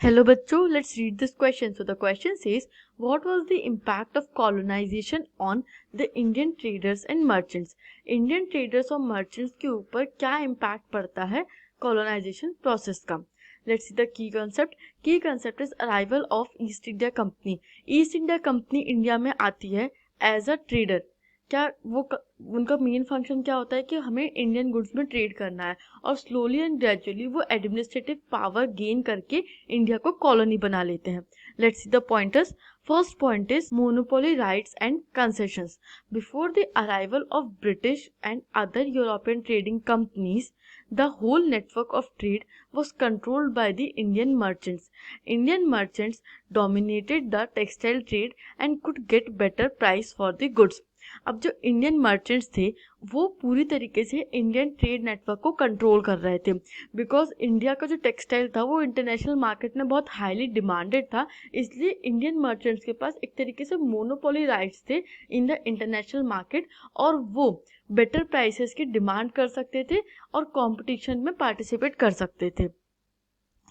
Hello बच्चों, let's read this question. So the question says, what was the impact of colonization on the Indian traders and merchants? Indian traders और merchants के ऊपर क्या impact पड़ता है colonization process का? Let's see the key concept. Key concept is arrival of East India Company. East India Company India में आती है as a trader. क्या वो उनका मेन फंक्शन क्या होता है कि हमें इंडियन गुड्स में ट्रेड करना है और स्लोली एंड ग्रेजुअली वो एडमिनिस्ट्रेटिव पावर गेन करके इंडिया को कॉलोनी बना लेते हैं. Let's see the pointers. First point is monopoly rights and concessions. Before the arrival of British and other European trading companies, the whole network of trade was controlled by the Indian merchants. Indian merchants dominated the textile trade and could get better price for the goods. अब जो Indian merchants थे वो पूरी तरीके से Indian trade network को control कर रहे थे, बिकॉज इंडिया का जो टेक्सटाइल था वो इंटरनेशनल मार्केट में बहुत हाईली डिमांडेड था. इसलिए इंडियन मर्चेंट्स के पास एक तरीके से मोनोपोली राइट्स थे इन द इंटरनेशनल मार्केट और वो बेटर प्राइसेस की डिमांड कर सकते थे और कंपटीशन में पार्टिसिपेट कर सकते थे.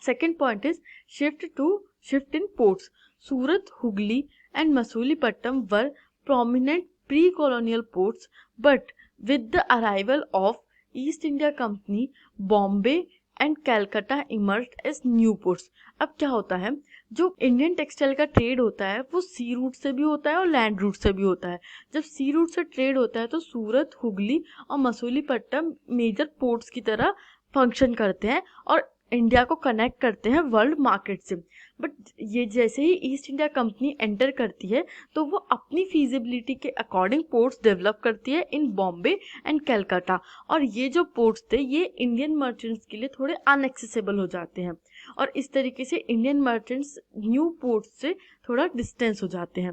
Second point is shift in ports. Surat, Hooghly and Masulipatnam were prominent pre-colonial ports, but with the arrival of East India Company, Bombay and Calcutta emerged as new ports. अब क्या होता है, जो इंडियन टेक्सटाइल का ट्रेड होता है वो सी रूट से भी होता है और लैंड रूट से भी होता है. जब सी रूट से ट्रेड होता है तो सूरत, हुगली और मसूलीपट्टनम मेजर पोर्ट्स की तरह फंक्शन करते हैं और इंडिया को कनेक्ट करते हैं वर्ल्ड मार्केट से. बट ये जैसे ही ईस्ट इंडिया कंपनी एंटर करती है तो वो अपनी फीजिबिलिटी के अकॉर्डिंग पोर्ट्स डेवलप करती है इन बॉम्बे एंड कलकत्ता. और ये जो पोर्ट्स थे ये इंडियन मर्चेंट्स के लिए थोड़े अनएक्सेसिबल हो जाते हैं और इस तरीके से इंडियन मर्चेंट्स न्यू पोर्ट्स से थोड़ा डिस्टेंस हो जाते हैं.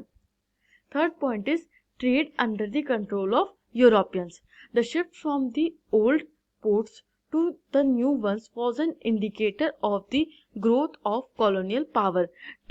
Third point is trade under the control of Europeans. The shift from the old ports to the new ones was an indicator of the growth of colonial power.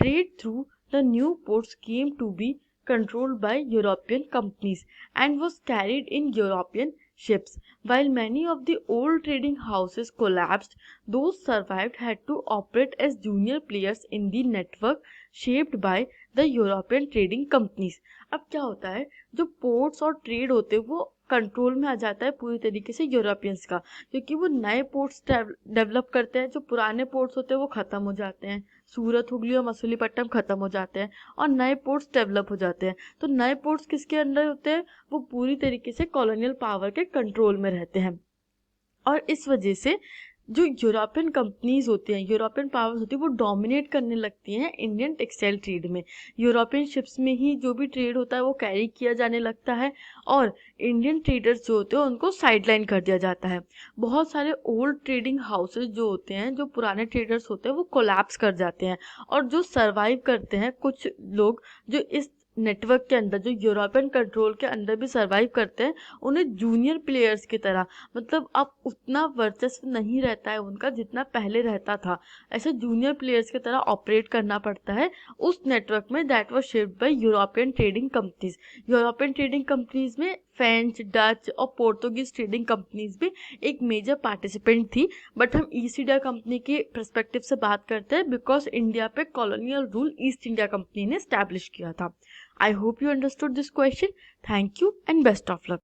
Trade through the new ports came to be controlled by European companies and was carried in European ships. While many of the old trading houses collapsed, those survived had to operate as junior players in the network shaped by the European trading companies. अब क्या होता है, जो ports और trade होते हैं वो control में आ जाता है पूरी तरीके से यूरोपियंस का, क्योंकि वो नए पोर्ट्स डेवलप करते हैं. जो पुराने पोर्ट्स होते हैं वो ख़त्म हो जाते हैं, सूरत, हुगली और मसूलीपट्टनम ख़त्म हो जाते हैं और नए पोर्ट्स डेवलप हो जाते हैं. तो नए पोर्ट्स किसके अंडर होते हैं, वो पूरी तरीके से कॉलोनियल पावर के कंट्रोल में रहते हैं. और इस वजह से जो यूरोपियन कंपनीज होती हैं, यूरोपियन पावर्स होती है, वो डोमिनेट करने लगती हैं इंडियन टेक्सटाइल ट्रेड में. यूरोपियन शिप्स में ही जो भी ट्रेड होता है वो कैरी किया जाने लगता है और इंडियन ट्रेडर्स जो होते हैं उनको साइडलाइन कर दिया जाता है. बहुत सारे ओल्ड ट्रेडिंग हाउसेज जो होते हैं, जो पुराने ट्रेडर्स होते हैं, वो कोलैप्स कर जाते हैं और जो सर्वाइव करते हैं कुछ लोग जो इस नेटवर्क के अंदर, जो यूरोपियन कंट्रोल के अंदर भी सर्वाइव करते हैं, उन्हें जूनियर प्लेयर्स की तरह, मतलब अब उतना वर्चस्व नहीं रहता है उनका जितना पहले रहता था, ऐसे जूनियर प्लेयर्स की तरह ऑपरेट करना पड़ता है उस नेटवर्क में that was shaped by European trading companies. European trading companies में फ्रेंच, डच और पोर्तुगीज ट्रेडिंग कंपनीज भी एक मेजर पार्टिसिपेंट थी. बट हम ईस्ट इंडिया कंपनी के पर्सपेक्टिव से बात करते हैं बिकॉज इंडिया पे colonial rule east India company ने स्टैब्लिश किया था. I hope you understood this question. Thank you and best of luck.